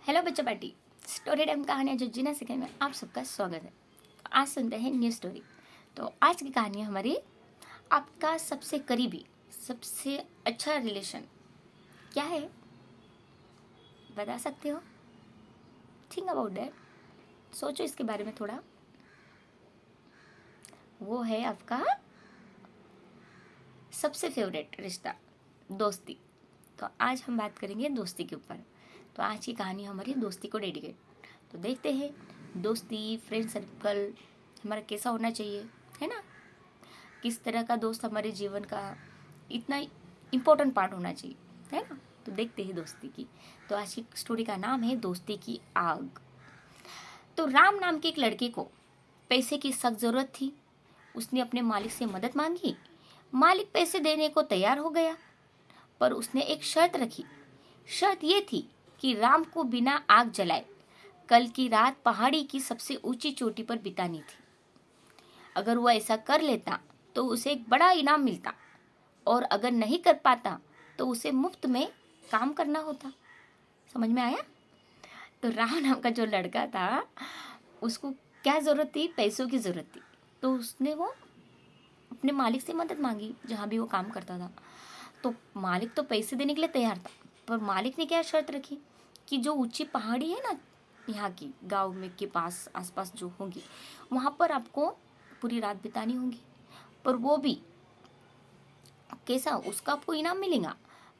Hello बच्चों party story time कहानियाँ जो जीना सीखे में आप सबका स्वागत है। तो आज सुनते हैं न्यू स्टोरी। तो आज की कहानी हमारी आपका सबसे करीबी सबसे अच्छा रिलेशन क्या है बता सकते हो? थिंक अबाउट दैट, सोचो इसके बारे में थोड़ा। वो है आपका सबसे फेवरेट रिश्ता, दोस्ती। तो आज हम बात करेंगे दोस्ती के ऊपर। तो आज की कहानी हमारी दोस्ती को डेडिकेट। तो देखते हैं दोस्ती, फ्रेंड सर्कल हमारा कैसा होना चाहिए, है ना? किस तरह का दोस्त हमारे जीवन का इतना इम्पोर्टेंट पार्ट होना चाहिए, है ना? तो देखते हैं दोस्ती की। तो आज की स्टोरी का नाम है दोस्ती की आग। तो राम नाम के एक लड़के को पैसे की सख्त जरूरत थी। उसने अपने मालिक से मदद मांगी। मालिक पैसे देने को तैयार हो गया, पर उसने एक शर्त रखी। शर्त ये थी कि राम को बिना आग जलाए कल की रात पहाड़ी की सबसे ऊंची चोटी पर बितानी थी। अगर वह ऐसा कर लेता तो उसे एक बड़ा इनाम मिलता, और अगर नहीं कर पाता तो उसे मुफ्त में काम करना होता। समझ में आया? तो राम नाम का जो लड़का था उसको क्या जरूरत थी? पैसों की जरूरत थी। तो उसने वो अपने मालिक से मदद मांगी जहाँ भी वो काम करता था। तो मालिक तो पैसे देने के लिए तैयार था, पर मालिक ने क्या शर्त रखी कि जो ऊंची पहाड़ी है ना यहाँ की गांव में के पास आसपास जो होंगी वहाँ पर आपको पूरी रात बितानी होगी। पर वो भी कैसा, उसका आपको इनाम मिलेगा,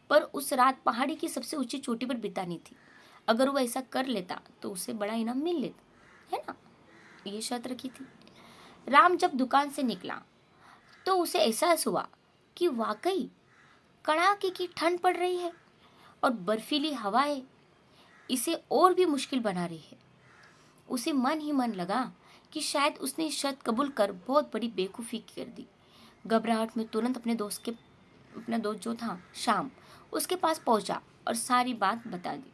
पर उस रात पहाड़ी की सबसे ऊंची चोटी पर बितानी थी। अगर वो ऐसा कर लेता तो उसे बड़ा इनाम मिल लेता, है ना? ये शर्त रखी थी। राम जब दुकान से निकला तो उसे एहसास हुआ कि वाकई कड़ाके की ठंड पड़ रही है और बर्फीली हवाएं इसे और भी मुश्किल बना रही है। उसे मन ही मन लगा कि शायद उसने शर्त कबूल कर बहुत बड़ी बेवकूफ़ी कर दी। घबराहट में तुरंत अपना दोस्त जो था श्याम, उसके पास पहुंचा और सारी बात बता दी।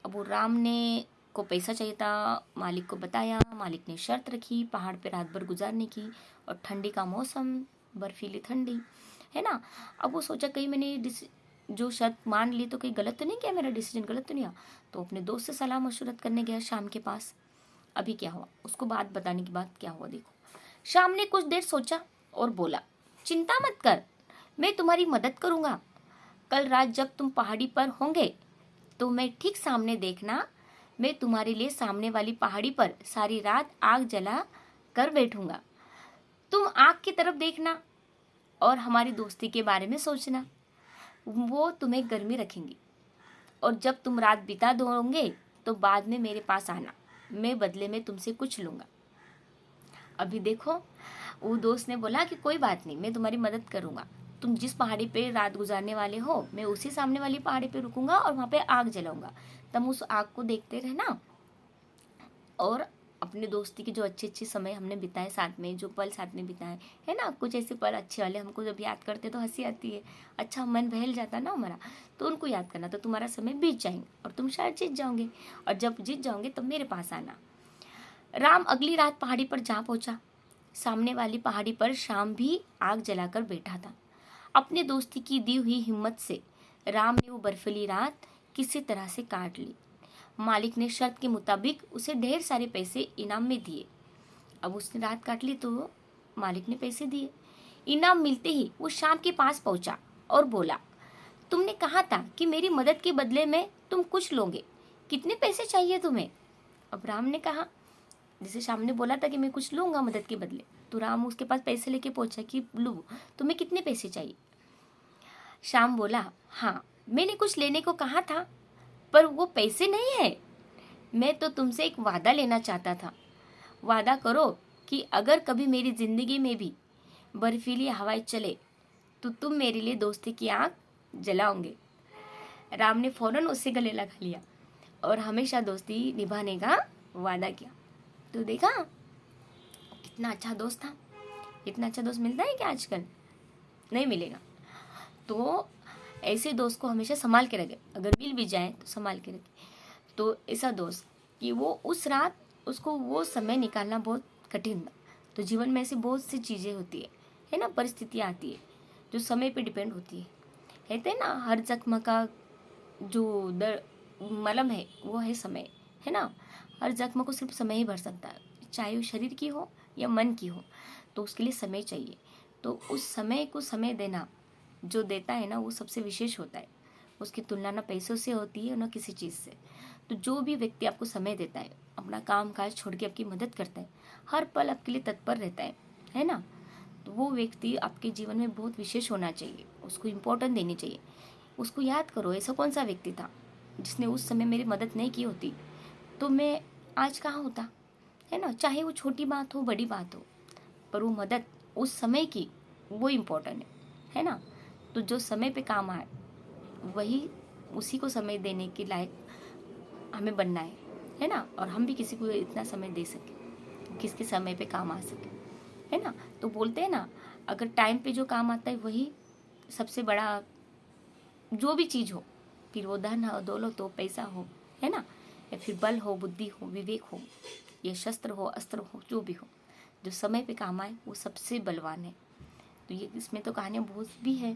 अब वो राम ने को पैसा चाहिए था, मालिक को बताया। मालिक ने शर्त रखी पहाड़ पे रात भर गुजारने की, और ठंडी का मौसम, बर्फीली ठंडी, है ना? अब वो सोचा कहीं मैंने जो शर्त मान ली तो कहीं गलत तो नहीं किया, मेरा डिसीजन गलत तो नहीं हुआ। तो अपने दोस्त से सलाह मशवरत करने गया शाम के पास। अभी क्या हुआ उसको बात बताने की बात क्या हुआ देखो। शाम ने कुछ देर सोचा और बोला, चिंता मत कर, मैं तुम्हारी मदद करूंगा। कल रात जब तुम पहाड़ी पर होंगे तो मैं ठीक सामने देखना, मैं तुम्हारे लिए सामने वाली पहाड़ी पर सारी रात आग जला कर बैठूंगा। तुम आग की तरफ देखना और हमारी दोस्ती के बारे में सोचना, वो तुम्हें गर्मी रखेंगी। और जब तुम रात बिता दोगे तो बाद में मेरे पास आना, मैं बदले में तुमसे कुछ लूंगा। अभी देखो, वो दोस्त ने बोला कि कोई बात नहीं, मैं तुम्हारी मदद करूंगा। तुम जिस पहाड़ी पे रात गुजारने वाले हो मैं उसी सामने वाली पहाड़ी पे रुकूंगा और वहां पे आग जलाऊंगा। तुम उस आग को देखते रहना, और अपने दोस्ती के जो अच्छे अच्छे समय हमने बिताए साथ में, जो पल साथ में बिताए, है ना, कुछ ऐसे पल अच्छे वाले हमको जब याद करते तो हंसी आती है, अच्छा मन बहल जाता ना हमारा। तो उनको याद करना, तो तुम्हारा समय बीत जाएंगे और तुम शायद जीत जाओगे, और जब जीत जाओगे तब मेरे पास आना। राम अगली रात पहाड़ी पर जा पहुंचा। सामने वाली पहाड़ी पर शाम भी आग जलाकर बैठा था। अपने दोस्ती की दी हुई हिम्मत से राम ने वो बर्फीली रात किसी तरह से काट ली। मालिक ने शर्त के मुताबिक उसे ढेर सारे पैसे इनाम में दिए। अब उसने रात काट ली तो मालिक ने पैसे दिए। इनाम मिलते ही वो शाम के पास पहुंचा और बोला, तुमने कहा था कि मेरी मदद के बदले में तुम कुछ लोगे, कितने पैसे चाहिए तुम्हें? अब राम ने कहा, जैसे शाम ने बोला था कि मैं कुछ लूंगा मदद के बदले, तो राम उसके पास पैसे लेके पहुंचा कि लू, तुम्हें कितने पैसे चाहिए? श्याम बोला, हाँ मैंने कुछ लेने को कहा था, पर वो पैसे नहीं है। मैं तो तुमसे एक वादा लेना चाहता था। वादा करो कि अगर कभी मेरी जिंदगी में भी बर्फीली हवाएं चले तो तुम मेरे लिए दोस्ती की आग जलाओगे। राम ने फौरन उससे गले लगा लिया और हमेशा दोस्ती निभाने का वादा किया। तो देखा कितना अच्छा दोस्त था। इतना अच्छा दोस्त मिलता है क्या आजकल? नहीं मिलेगा। तो ऐसे दोस्त को हमेशा संभाल के रखे, अगर मिल भी जाए तो संभाल के रखे। तो ऐसा दोस्त कि वो उस रात उसको वो समय निकालना बहुत कठिन था। तो जीवन में ऐसी बहुत सी चीज़ें होती है ना, परिस्थितियाँ आती है जो समय पे डिपेंड होती है। कहते हैं ना, हर जख्म का जो दर्द मलहम है वो है समय, है ना। हर जख्म को सिर्फ समय ही भर सकता है, चाहे वो शरीर की हो या मन की हो, तो उसके लिए समय चाहिए। तो उस समय को समय देना जो देता है ना, वो सबसे विशेष होता है। उसकी तुलना ना पैसों से होती है ना किसी चीज़ से। तो जो भी व्यक्ति आपको समय देता है, अपना काम काज छोड़ के आपकी मदद करता है, हर पल आपके लिए तत्पर रहता है ना, तो वो व्यक्ति आपके जीवन में बहुत विशेष होना चाहिए, उसको इम्पोर्टेंट देनी चाहिए। उसको याद करो, ऐसा कौन सा व्यक्ति था जिसने उस समय मेरी मदद नहीं की होती तो मैं आज कहाँ होता, है ना। चाहे वो छोटी बात हो बड़ी बात हो, पर वो मदद उस समय की, वो इम्पोर्टेंट है ना। तो जो समय पे काम आए वही, उसी को समय देने के लायक हमें बनना है ना। और हम भी किसी को इतना समय दे सके, किसके समय पे काम आ सके, है ना। तो बोलते हैं ना, अगर टाइम पे जो काम आता है वही सबसे बड़ा जो भी चीज़ हो, फिर वो धन हो, दौलत हो, पैसा हो, है ना, या फिर बल हो, बुद्धि हो, विवेक हो, या शस्त्र हो, अस्त्र हो, जो भी हो, जो समय पे काम आए वो सबसे बलवान है। तो ये इसमें तो कहानियाँ बहुत भी है,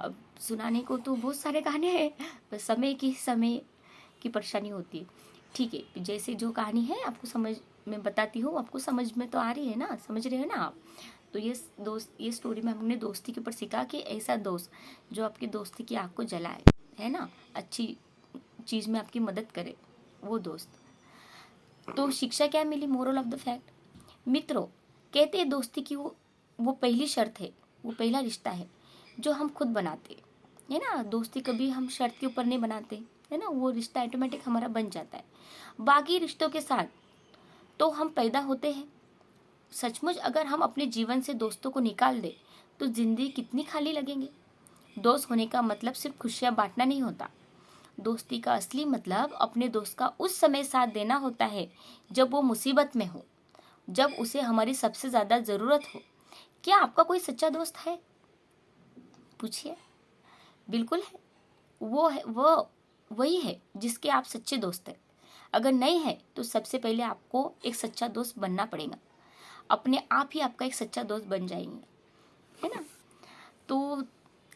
अब सुनाने को तो बहुत सारे कहानियाँ हैं, पर समय की परेशानी होती है। ठीक है, जैसे जो कहानी है आपको समझ में बताती हूँ, आपको समझ में तो आ रही है ना, समझ रहे हैं ना आप। तो ये स्टोरी में हमने दोस्ती के ऊपर सीखा कि ऐसा दोस्त जो आपकी दोस्ती की आग को जलाए, है ना, अच्छी चीज़ में आपकी मदद करे, वो दोस्त। तो शिक्षा क्या मिली, मोरल ऑफ द फैक्ट, मित्रों, कहते हैं दोस्ती की वो पहली शर्त है, वो पहला रिश्ता है जो हम खुद बनाते, है ना। दोस्ती कभी हम शर्त के ऊपर नहीं बनाते, है ना, वो रिश्ता ऑटोमेटिक हमारा बन जाता है। बाकी रिश्तों के साथ तो हम पैदा होते हैं। सचमुच अगर हम अपने जीवन से दोस्तों को निकाल दें तो जिंदगी कितनी खाली लगेंगी। दोस्त होने का मतलब सिर्फ खुशियाँ बांटना नहीं होता। दोस्ती का असली मतलब अपने दोस्त का उस समय साथ देना होता है जब वो मुसीबत में हो, जब उसे हमारी सबसे ज़्यादा ज़रूरत हो। क्या आपका कोई सच्चा दोस्त है? पूछिए। बिल्कुल है। वो वही है जिसके आप सच्चे दोस्त हैं। अगर नहीं है तो सबसे पहले आपको एक सच्चा दोस्त बनना पड़ेगा। अपने आप ही आपका एक सच्चा दोस्त बन जाएंगे, है ना। तो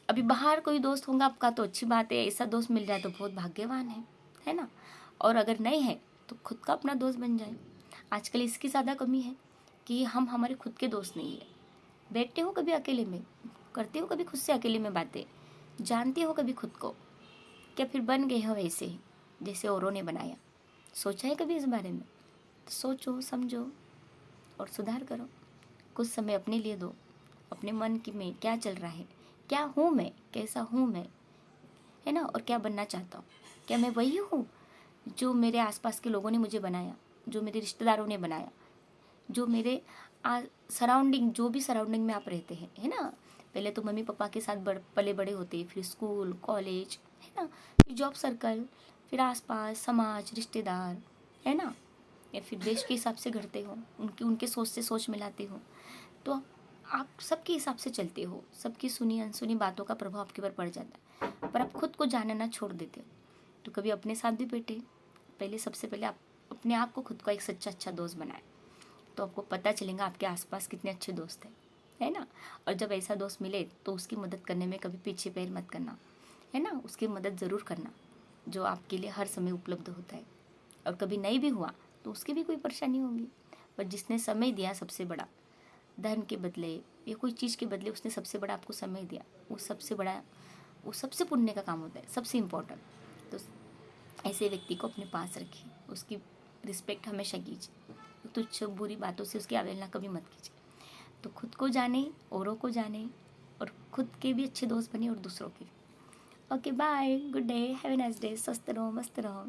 अभी बाहर कोई दोस्त होगा आपका तो अच्छी बात है, ऐसा दोस्त मिल जाए तो बहुत भाग्यवान है ना। और अगर नहीं है तो खुद का अपना दोस्त बन जाए। आजकल इसकी ज़्यादा कमी है कि हम हमारे खुद के दोस्त नहीं है। बैठते हो कभी अकेले में, करते हो कभी खुद से अकेले में बातें, जानते हो कभी खुद को, क्या फिर बन गए हो वैसे ही जैसे औरों ने बनाया? सोचा है कभी इस बारे में? तो सोचो, समझो और सुधार करो। कुछ समय अपने लिए दो, अपने मन की में क्या चल रहा है, क्या हूँ मैं, कैसा हूँ मैं, है ना, और क्या बनना चाहता हूँ। क्या मैं वही हूँ जो मेरे आसपास के लोगों ने मुझे बनाया, जो मेरे रिश्तेदारों ने बनाया, जो मेरे सराउंडिंग, जो भी सराउंडिंग में आप रहते हैं, है ना। पहले तो मम्मी पापा के साथ पले बड़े होते, फिर स्कूल कॉलेज, है ना, फिर जॉब सर्कल, फिर आसपास समाज, रिश्तेदार, है ना, या फिर देश के हिसाब से घड़ते हो, उनके सोच से सोच मिलाते हो। तो आप सबके हिसाब से चलते हो, सबकी सुनी अनसुनी बातों का प्रभाव आपके ऊपर पड़ जाता है, पर आप खुद को जानना छोड़ देते हो। तो कभी अपने साथ भी बैठे, पहले सबसे पहले आप अपने आप को खुद का एक सच्चा अच्छा दोस्त बनाए, तो आपको पता चलेगा आपके आसपास कितने अच्छे दोस्त हैं, है ना। और जब ऐसा दोस्त मिले तो उसकी मदद करने में कभी पीछे पैर मत करना, है ना। उसकी मदद ज़रूर करना जो आपके लिए हर समय उपलब्ध होता है। और कभी नहीं भी हुआ तो उसकी भी कोई परेशानी होगी, पर जिसने समय दिया सबसे बड़ा, धन के बदले या कोई चीज़ के बदले उसने सबसे बड़ा आपको समय दिया, वो सबसे बड़ा, वो सबसे पुण्य का काम होता है, सबसे इम्पोर्टेंट। तो ऐसे व्यक्ति को अपने पास रखिए, उसकी रिस्पेक्ट हमेशा कीजिए, तुच्छ बुरी बातों से उसकी अवहेलना कभी मत कीजिए। तो खुद को जाने, औरों को जाने, और खुद के भी अच्छे दोस्त बने और दूसरों के भी। Okay, bye, good day, have a nice day, स्वस्थ रहो, मस्त रहो।